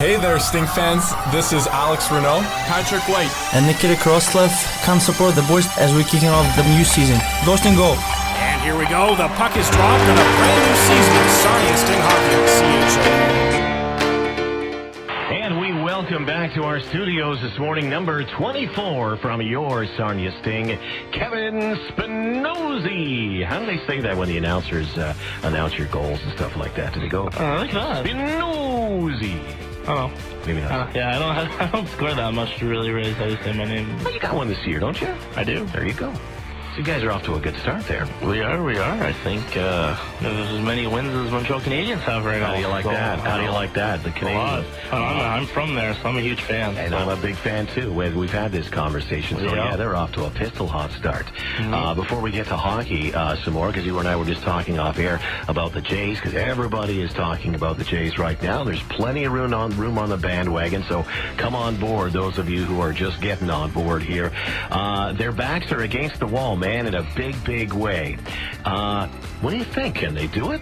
Hey there, Sting fans. This is Alex Renault, Patrick White, and Nikita Kroslev. Come support the boys as we're kicking off the new season. Go Sting, go! And here we go. The puck is dropped on a brand new season of Sarnia Sting Hockey on CHOK. And we welcome back to our studios this morning, number 24 from your Sarnia Sting, Kevin Spinozzi. How do they say that when the announcers announce your goals and stuff like that? Do they go, like that? Spinozzi? Oh, maybe not. Yeah, I don't score that much to really raise how you say my name. Well, you got one this year, don't you? I do. There you go. So you guys are off to a good start there. We are. I think there's as many wins as Montreal Canadiens have right now. How do you like that? How do you like that? The Canadiens. I'm from there, so I'm a huge fan. And I'm a big fan, too. We've had this conversation. So, yeah, they're off to a pistol-hot start. Mm-hmm. Before we get to hockey some more, because you and I were just talking off air about the Jays, because everybody is talking about the Jays right now. There's plenty of room on the bandwagon, so come on board, those of you who are just getting on board here. Their backs are against the wall, man, in a big way. What do you think? Can they do it?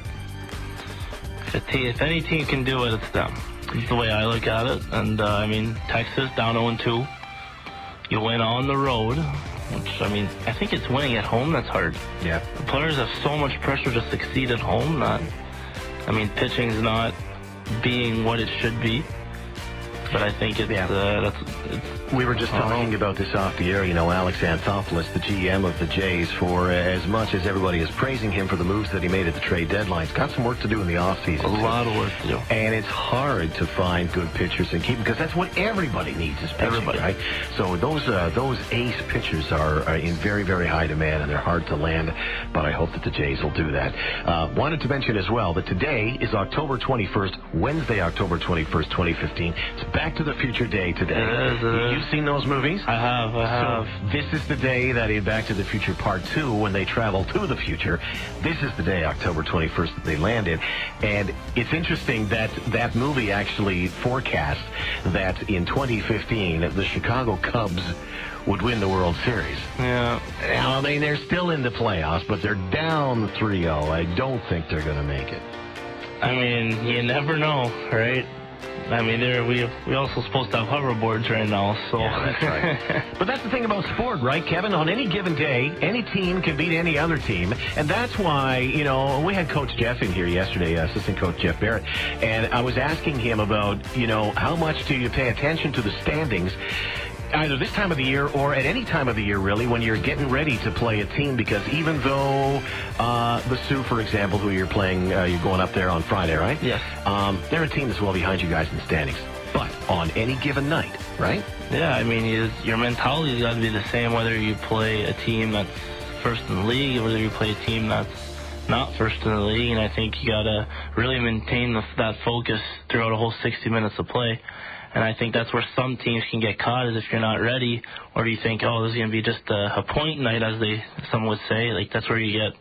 If any team can do it, it's them. That's the way I look at it. And, Texas down 0-2. You win on the road, which, I think it's winning at home that's hard. Yeah. The players have so much pressure to succeed at home that, pitching's not being what it should be. But I think we were just talking about this off the air. Alex Anthopoulos, the GM of the Jays, for as much as everybody is praising him for the moves that he made at the trade deadline, he's got some work to do in the offseason. A lot of work to do. And it's hard to find good pitchers and keep, because that's what everybody needs is pitching, right? So those ace pitchers are in very high demand, and they're hard to land, but I hope that the Jays will do that. Wanted to mention as well that today is October 21st, Wednesday, October 21st, 2015. It's Back to the Future Day today. You've seen those movies? I have. So this is the day that in Back to the Future Part 2, when they travel to the future, this is the day, October 21st, that they landed. And it's interesting that that movie actually forecasts that in 2015, the Chicago Cubs would win the World Series. Yeah. They're still in the playoffs, but they're down 3-0. I don't think they're going to make it. You never know, right? We also supposed to have hoverboards right now, so... Yeah, that's right. But that's the thing about sport, right, Kevin? On any given day, any team can beat any other team, and that's why, we had Coach Jeff in here yesterday, Assistant Coach Jeff Barrett, and I was asking him about, how much do you pay attention to the standings, either this time of the year or at any time of the year, really, when you're getting ready to play a team, because even though the Sioux, for example, who you're playing, you're going up there on Friday, right? Yes. They're a team that's well behind you guys in the standings. But on any given night, right? Yeah, your mentality's got to be the same whether you play a team that's first in the league or whether you play a team that's not first in the league. And I think you got to really maintain that focus throughout a whole 60 minutes of play. And I think that's where some teams can get caught, is if you're not ready, or you think, this is going to be just a point night, as some would say. That's where you get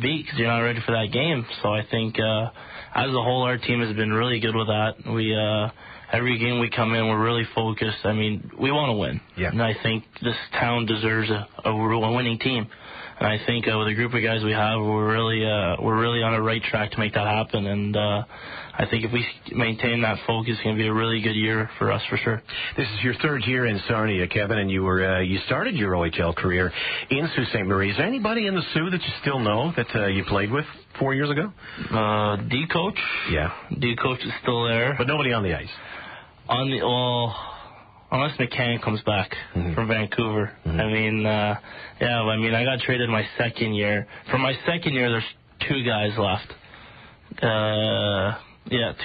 beat because you're not ready for that game. So I think as a whole, our team has been really good with that. We every game we come in, we're really focused. We want to win. Yeah. And I think this town deserves a winning team. And I think with the group of guys we have, we're really on the right track to make that happen. And I think if we maintain that focus, it's going to be a really good year for us, for sure. This is your third year in Sarnia, Kevin, and you started your OHL career in Sault Ste. Marie. Is there anybody in the Sioux that you still know that you played with 4 years ago? D coach. Yeah. D coach is still there, but nobody on the ice. Unless McCann comes back from Vancouver. Mm-hmm. I got traded my second year. For my second year, there's two guys left.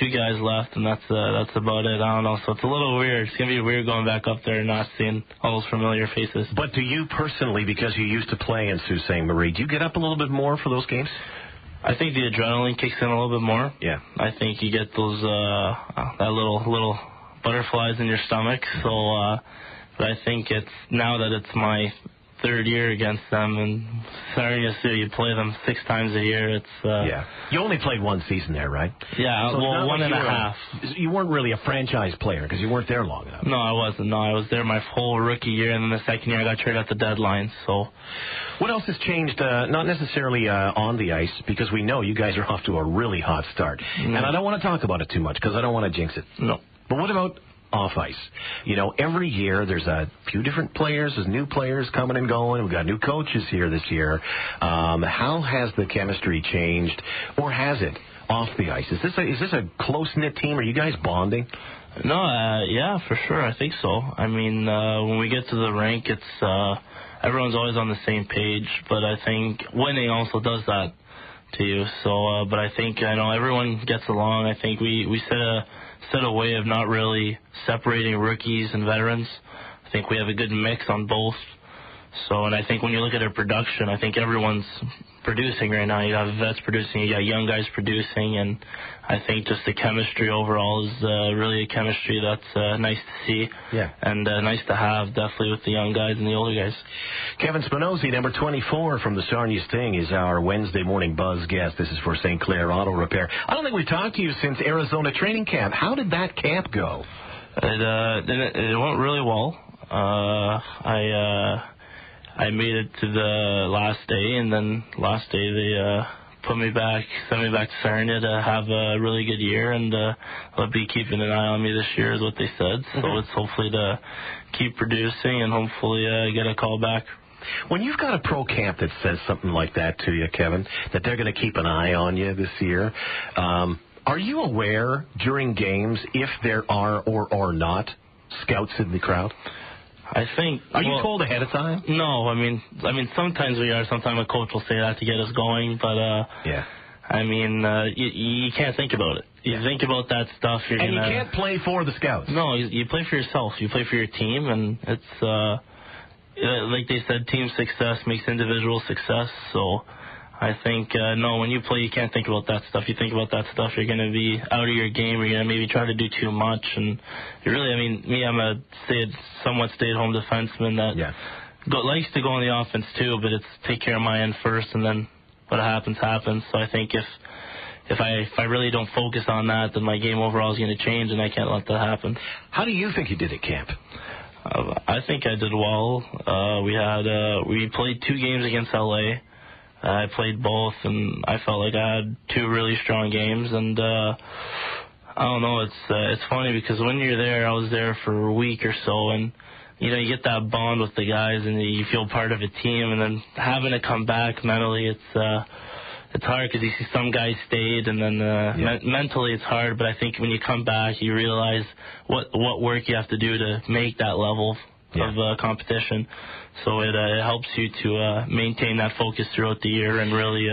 Two guys left, and that's about it. I don't know. So it's a little weird. It's going to be weird going back up there and not seeing all those familiar faces. But do you personally, because you used to play in Sault Ste. Marie, do you get up a little bit more for those games? I think the adrenaline kicks in a little bit more. Yeah. I think you get those that little butterflies in your stomach. So, but I think it's now that it's my third year against them, and Sarnia, you play them 6 times a year. It's You only played one season there, right? Yeah, so well, one and a half. You weren't really a franchise player because you weren't there long enough. No, I wasn't. No, I was there my whole rookie year, and then the second year I got traded at the deadline. So, what else has changed? Not necessarily on the ice, because we know you guys are off to a really hot start, and I don't want to talk about it too much because I don't want to jinx it. No. But what about off ice? You know, every year there's a few different players, there's new players coming and going. We've got new coaches here this year. How has the chemistry changed, or has it off the ice? Is this a close-knit team? Are you guys bonding? No, yeah, for sure. I think so. I mean, when we get to the rink, it's everyone's always on the same page, but I think winning also does that to you. So, but I think everyone gets along. I think we set a way of not really separating rookies and veterans. I think we have a good mix on both. So, and I think when you look at our production, I think everyone's producing right now. You have vets producing, you got young guys producing, and I think just the chemistry overall is really a chemistry that's nice to see. Yeah. And nice to have, definitely, with the young guys and the older guys. Kevin Spinozzi, number 24 from the Sarnia Sting, is our Wednesday morning buzz guest. This is for St. Clair Auto Repair. I don't think we've talked to you since Arizona training camp. How did that camp go? It went really well. I made it to the last day, and then last day they sent me back to Sarnia to have a really good year, and they'll be keeping an eye on me this year is what they said. So it's hopefully to keep producing and hopefully get a call back. When you've got a pro camp that says something like that to you, Kevin, that they're going to keep an eye on you this year, are you aware during games if there are or not scouts in the crowd? I think. Are you told ahead of time? No, I mean, sometimes we are. Sometimes a coach will say that to get us going, but yeah. I mean, you can't think about it. You think about that stuff, you can't play for the scouts. No, you play for yourself. You play for your team, and it's like they said, team success makes individual success. So I think, no, when you play, you can't think about that stuff. You think about that stuff, you're going to be out of your game, or you're going to maybe try to do too much. And you really, I mean, me, I'm a somewhat stay-at-home defenseman that likes to go on the offense too, but it's take care of my end first, and then what happens, happens. So I think if I really don't focus on that, then my game overall is going to change, and I can't let that happen. How do you think you did at camp? I think I did well. We played 2 games against LA. I played both, and I felt like I had 2 really strong games. And I don't know, it's funny because when you're there, I was there for a week or so, and you get that bond with the guys, and you feel part of a team. And then having to come back mentally, it's hard because you see some guys stayed, and then mentally it's hard. But I think when you come back, you realize what work you have to do to make that level of competition. So it helps you to maintain that focus throughout the year and really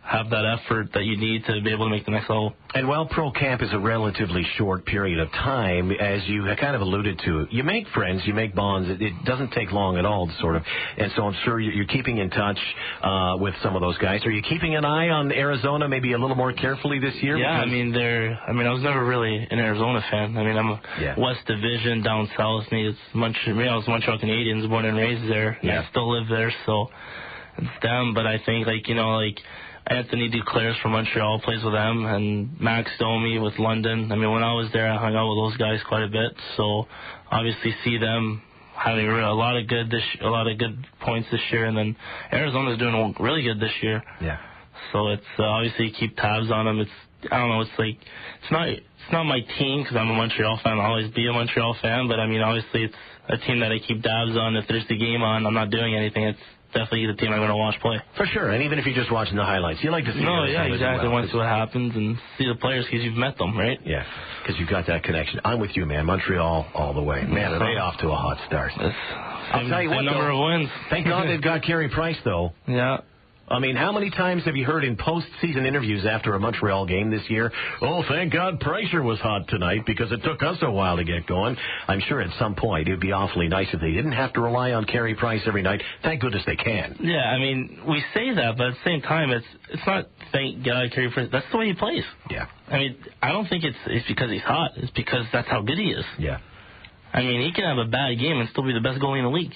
have that effort that you need to be able to make the next level. And while pro camp is a relatively short period of time, as you kind of alluded to, you make friends, you make bonds. It doesn't take long at all, sort of. And so I'm sure you're keeping in touch with some of those guys. Are you keeping an eye on Arizona maybe a little more carefully this year? Yeah, I mean, I was never really an Arizona fan. I mean, I'm a West Division down south. I was Montreal Canadiens, born and raised there. And I still live there, so it's them. But I think, Anthony Duclair's from Montreal, plays with them, and Max Domi with London. I mean, when I was there, I hung out with those guys quite a bit. So obviously, see them having a lot of good points this year, and then Arizona's doing really good this year. Yeah. So it's obviously keep tabs on them. It's not my team because I'm a Montreal fan. I'll always be a Montreal fan, but I mean, obviously, it's a team that I keep tabs on. If there's the game on, I'm not doing anything. It's definitely the team I'm going to watch play. For sure, and even if you're just watching the highlights, you like to see exactly. Want to see what happens and see the players because you've met them, right? Yeah, because you've got that connection. I'm with you, man. Montreal all the way. Man, are they off to a hot start. I'll tell you what, number of wins. Thank God they've got Carey Price, though. Yeah. I mean, how many times have you heard in post-season interviews after a Montreal game this year, oh, thank God Pricer was hot tonight because it took us a while to get going. I'm sure at some point it would be awfully nice if they didn't have to rely on Carey Price every night. Thank goodness they can. Yeah, I mean, we say that, but at the same time, it's not thank God Carey Price. That's the way he plays. Yeah. I mean, I don't think it's because he's hot. It's because that's how good he is. Yeah. I mean, he can have a bad game and still be the best goalie in the league.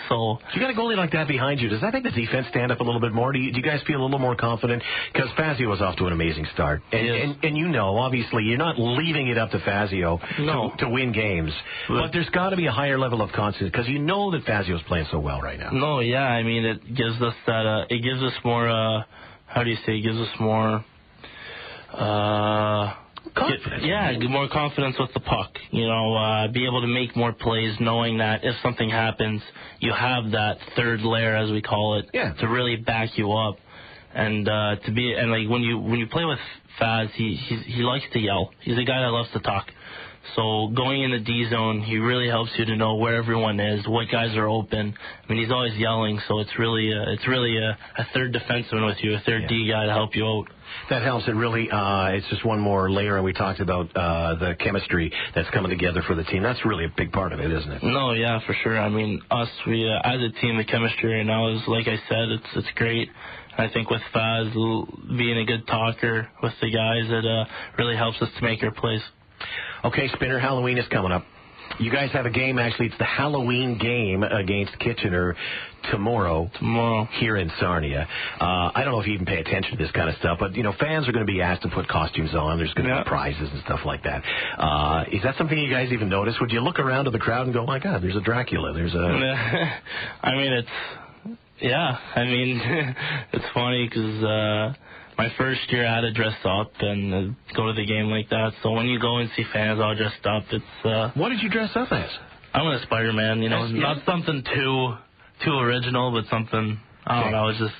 So you got a goalie like that behind you. Does that make the defense stand up a little bit more? Do you guys feel a little more confident? Because Fazio was off to an amazing start. And you know, obviously, you're not leaving it up to Fazio to win games. But there's got to be a higher level of confidence because you know that Fazio's playing so well right now. No, yeah. I mean, it gives us that. It gives us more. How do you say? It gives us more. Confidence. More confidence with the puck. You know, be able to make more plays, knowing that if something happens, you have that third layer, as we call it, to really back you up. And like when you play with Faz, he likes to yell. He's a guy that loves to talk. So going in the D zone, he really helps you to know where everyone is, what guys are open. I mean, he's always yelling, so it's really a third defenseman with you, a third D guy to help you out. That helps. It really, it's just one more layer, and we talked about the chemistry that's coming together for the team. That's really a big part of it, isn't it? No, yeah, for sure. I mean, we as a team, the chemistry right now is, like I said, it's great. I think with Faz being a good talker with the guys, it really helps us to make our plays. Okay, Spinner, Halloween is coming up. You guys have a game, actually. It's the Halloween game against Kitchener tomorrow here in Sarnia. I don't know if you even pay attention to this kind of stuff, but, you know, fans are going to be asked to put costumes on. There's going to be prizes and stuff like that. Is that something you guys even notice? Would you look around to the crowd and go, my God, there's a Dracula, there's a... I mean, it's funny because... my first year I had to dress up and go to the game like that. So when you go and see fans all dressed up, it's... What did you dress up as? I'm a Spider-Man, you know. Not something too original, but something... I don't know, it's just...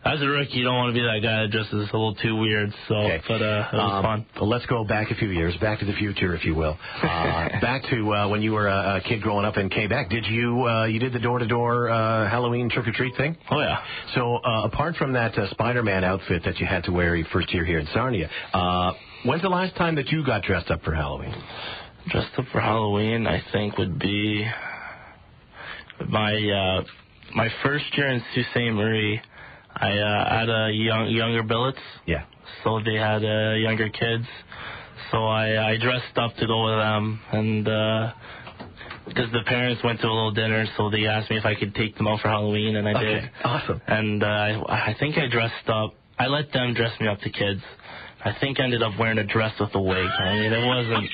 As a rookie, you don't want to be that guy that dresses a little too weird, but it was fun. Well, let's go back a few years, back to the future, if you will. Back to when you were a kid growing up in Quebec. Did you did the door-to-door Halloween trick-or-treat thing? Oh, yeah. So apart from that Spider-Man outfit that you had to wear your first year here in Sarnia, when's the last time that you got dressed up for Halloween? Dressed up for Halloween, I think, would be my first year in Sault Ste. Marie. I had a younger billets. Yeah. So they had younger kids. So I dressed up to go with them, and because the parents went to a little dinner, so they asked me if I could take them out for Halloween, and I did. Awesome. And I think I dressed up. I let them dress me up, the kids. I think I ended up wearing a dress with a wig. I mean, it wasn't...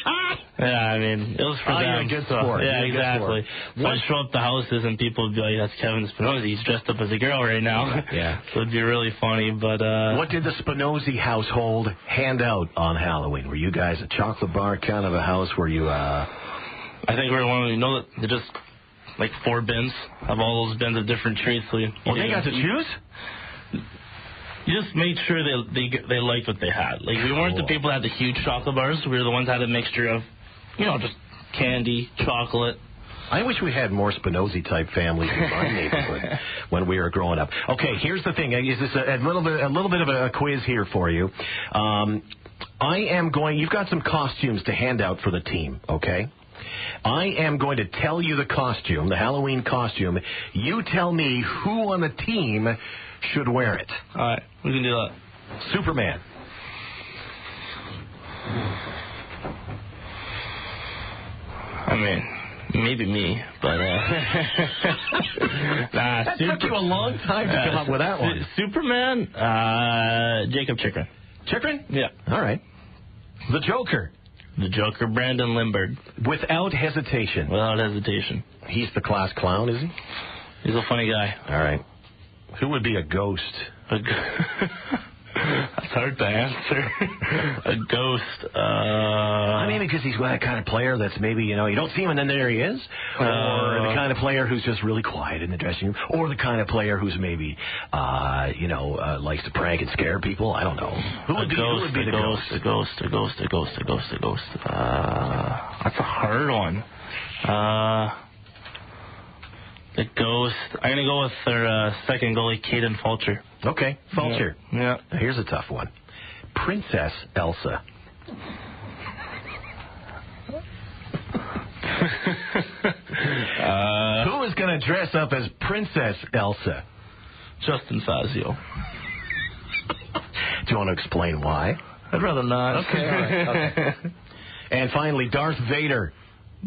Yeah, I mean, it was for them. You're a good sport. Yeah, exactly. So I'd show up to houses and people would be like, that's Kevin Spinozzi. He's dressed up as a girl right now. Yeah. So it'd be really funny, but... What did the Spinozzi household hand out on Halloween? Were you guys a chocolate bar kind of a house? Were you... I think we were one of... You know, they're just like 4 bins of all those bins of different treats. So they got to choose? You just made sure they liked what they had. Like, we weren't the people that had the huge chocolate bars. We were the ones that had a mixture of, you know, just candy, chocolate. I wish we had more Spinozzi-type families in my neighborhood when we were growing up. Okay, here's the thing. Is this a little bit of a quiz here for you? You've got some costumes to hand out for the team, okay? I am going to tell you the costume, the Halloween costume. You tell me who on the team should wear it. All right, we can do that. Superman. I mean, maybe me, but that took you a long time to come up with that one. Superman, Jacob Chikrin. Chikrin? Yeah. All right. The Joker. The Joker, Brandon Lindbergh. Without hesitation. Without hesitation. He's the class clown, is he? He's a funny guy. All right. Who would be a ghost? That's hard to answer. A ghost. I mean, because he's that kind of player that's maybe, you know, you don't see him and then there he is. Or the kind of player who's just really quiet in the dressing room. Or the kind of player who's maybe, likes to prank and scare people. I don't know. Who would be the ghost? A ghost. That's a hard one. The ghost. I'm going to go with their second goalie, Caden Fulcher. Okay, Fulcher. Yeah. Now, here's a tough one. Princess Elsa. Who is going to dress up as Princess Elsa? Justin Fazio. Do you want to explain why? I'd rather not. Okay, all right. Okay. And finally, Darth Vader.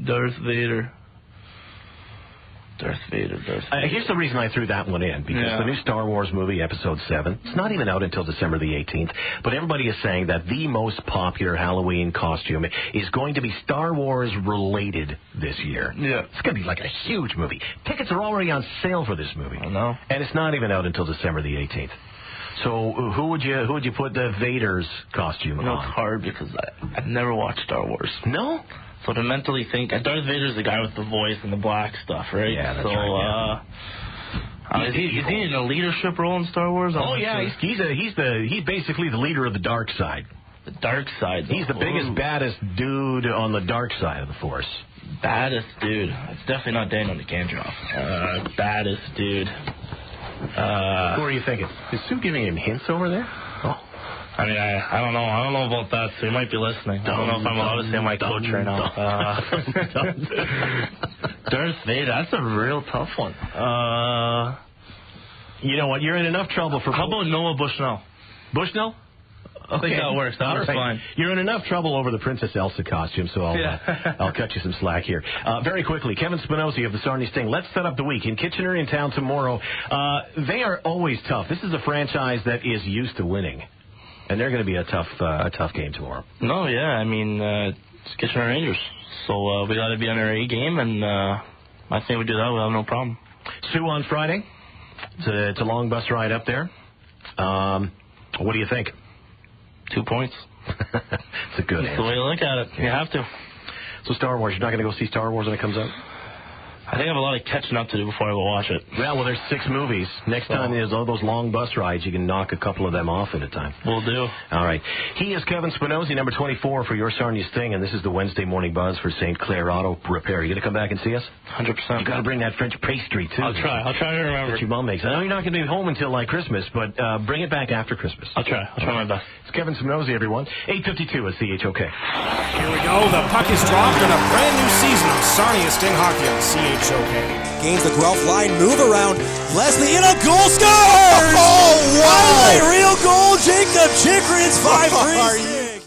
Darth Vader. Here's the reason I threw that one in, because the new Star Wars movie, Episode 7, it's not even out until December the 18th, but everybody is saying that the most popular Halloween costume is going to be Star Wars related this year. Yeah. It's going to be like a huge movie. Tickets are already on sale for this movie. I know. And it's not even out until December the 18th. So who would you put the Vader's costume on? It's hard because I've never watched Star Wars. No? So to mentally think, Darth Vader's the guy with the voice and the black stuff, right? Yeah, that's so, right. Is he in a leadership role in Star Wars? Oh yeah, he's basically the leader of the dark side. The dark side. He's the biggest, baddest dude on the dark side of the Force. Baddest dude. It's definitely not Daniel Nicandrov. Baddest dude. Who are you thinking? Is Sue giving him hints over there? Oh. I mean, I don't know. I don't know about that, so he might be listening. I don't know if I'm allowed to say my coach right now. Darth Vader, that's a real tough one. You know what? You're in enough trouble for... How about Noah Bushnell? Bushnell? I think that works. That was fine. You're in enough trouble over the Princess Elsa costume, so I'll cut you some slack here. Very quickly, Kevin Spinozzi of the Sarnia Sting. Let's set up the week. In Kitchener in town tomorrow. They are always tough. This is a franchise that is used to winning. And they're going to be a tough game tomorrow. No, yeah. I mean, it's Kitchener Rangers. So we got to be on our A game, and I think we do that. We'll have no problem. Sue on Friday. It's a long bus ride up there. What do you think? 2 points. It's a good answer. That's the way to look at it. You have to. So Star Wars, you're not going to go see Star Wars when it comes out? I think I have a lot of catching up to do before I go watch it. Well, there's 6 movies. Next time there's all those long bus rides, you can knock a couple of them off at a time. Will do. All right. He is Kevin Spinozzi, number 24 for your Sarnia Sting, and this is the Wednesday morning buzz for St. Clair Auto Repair. You going to come back and see us? 100%. You got to bring that French pastry, too. I'll try to remember. That your mom makes. I know you're not going to be home until, Christmas, but bring it back after Christmas. I'll try my best. It's Kevin Spinozzi, everyone. 8:52 at CHOK. Here we go. The puck is dropped in a brand new season of Sarnia Sting hockey on CHOK. Gains the Guelph line, move around. Leslie in a goal, scores! Oh, wow! Real goal, Jacob Chikrin's 5-3.